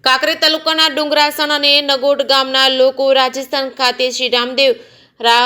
કાંકરેજ તાલુકાના ડુંગરાસણ અને નગોટ ગામના લોકો રાજસ્થાન ખાતે શ્રી રામદેવ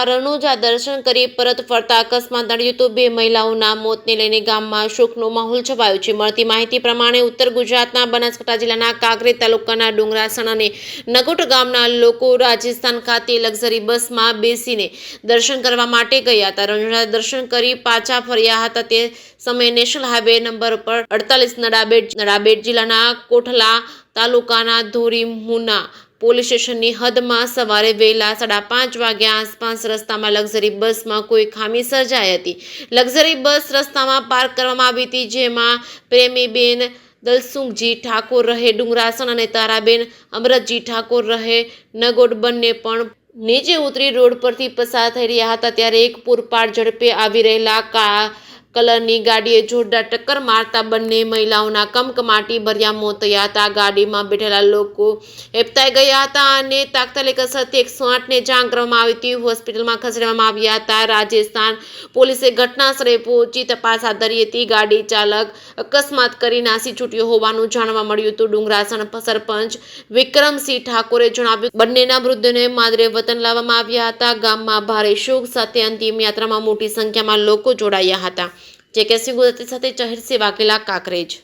રણુજા દર્શન કરી પરત ફરતા અકસ્માત નડ્યો તો બે મહિલાઓના મોતને લઈને ગામમાં શોકનો માહોલ છવાયો છે। મળતી માહિતી પ્રમાણે ઉત્તર ગુજરાતના બનાસકાંઠા જિલ્લાના કાંકરેજ તાલુકાના ડુંગરાસણ અને નગોટ ગામના લોકો રાજસ્થાન ખાતે લક્ઝરી બસમાં બેસીને દર્શન કરવા માટે ગયા હતા। રણુજા દર્શન કરી પાછા ફર્યા હતા તે સમયે નેશનલ હાઈવે નંબર પર 48 નડાબેટ જિલ્લાના કોઠલા તાલુકાના ધોરીમુના પોલીસ સ્ટેશનની હદમાં સવારે વહેલા 5:30 વાગ્યા આસપાસ રસ્તામાં લક્ઝરી બસમાં કોઈ ખામી સર્જાઈ હતી। લક્ઝરી બસ રસ્તામાં પાર્ક કરવામાં આવી હતી, જેમાં પ્રેમીબેન દલસુખજી ઠાકોર રહે ડુંગરાસણ અને તારાબેન અમરતજી ઠાકોર રહે નગોટ બંને પણ નીચે ઉતરી રોડ પરથી પસાર થઈ રહ્યા હતા ત્યારે એક પૂરપાટ ઝડપે આવી રહેલા કાળા કલરની ગાડીએ જોરદાર ટક્કર મારતા બંને મહિલાઓના કમકમાટી ભર્યા મોત થયા હતા। ગાડીમાં બેઠેલા લોકો હેબતાઈ ગયા હતા અને તાત્કાલિક અસરથી 108ને જાણ કરવામાં આવી હતી। હોસ્પિટલમાં ખસેડવામાં આવ્યા હતા। રાજસ્થાન પોલીસે ઘટના સ્થળે પહોંચી તપાસ હાથ ધરી હતી। ગાડી ચાલક અકસ્માત કરી નાસી છૂટ્યો હોવાનું જાણવા મળ્યું હતું। ડુંગરાસણ સરપંચ વિક્રમસિંહ ઠાકોરે જણાવ્યું બંનેના મૃતદેહને માદરે વતન લાવવામાં આવ્યા હતા। ગામમાં ભારે શોક સાથે અંતિમ યાત્રામાં મોટી સંખ્યામાં લોકો જોડાયા હતા। જે કે ગુજરાતી સાથે ચહેરસી વાઘેલા કાંકરેજ।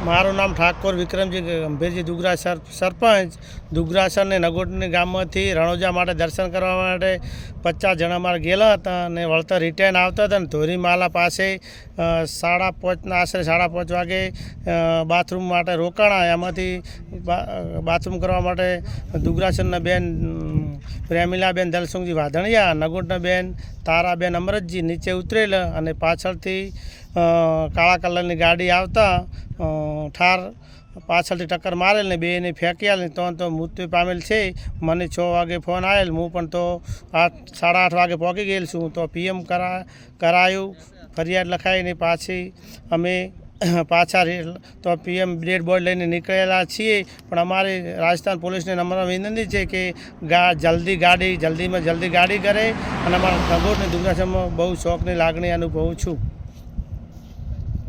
મારું નામ ઠાકોર વિક્રમજી ગંભીરજી દુગરા સરપંચ દુગરાસર ને નગોટની ગામમાંથી રણોજા માટે દર્શન કરવા માટે 50 જણા મારે ગયેલા હતા અને વળતા રિટર્ન આવતા હતા ને ધોરીમાલા પાસે 5:30 આશરે 5:30 વાગે બાથરૂમ માટે રોકાણા। એમાંથી બાથરૂમ કરવા માટે દુગરાસરના બેન પ્રેમીલાબેન દલસુખજી વાધણિયા, નગોટના બેન તારાબેન અમરતજી નીચે ઉતરેલા અને પાછળથી કાળા કલરની ગાડી આવતા ઠાર પાછળથી ટક્કર મારેલ ને બેને ફેંક્યા ને તો મૃત્યુ પામેલ છે। મને 6 વાગે ફોન આવેલ, હું પણ તો 8:30 વાગે પહોંચી ગયેલ છું। તો પીએમ કરાયું, ફરિયાદ લખાઈને પાછી અમે પાછા તો પીએમ ડેડ બોર્ડ લઈને નીકળેલા છીએ। પણ અમારી રાજસ્થાન પોલીસને નમ્ર વિનંતી છે કે જલ્દી ગાડી કરે અને અમારા નગોટની દુર્ગાસરમાં બહુ શોખની લાગણી અનુભવું છું।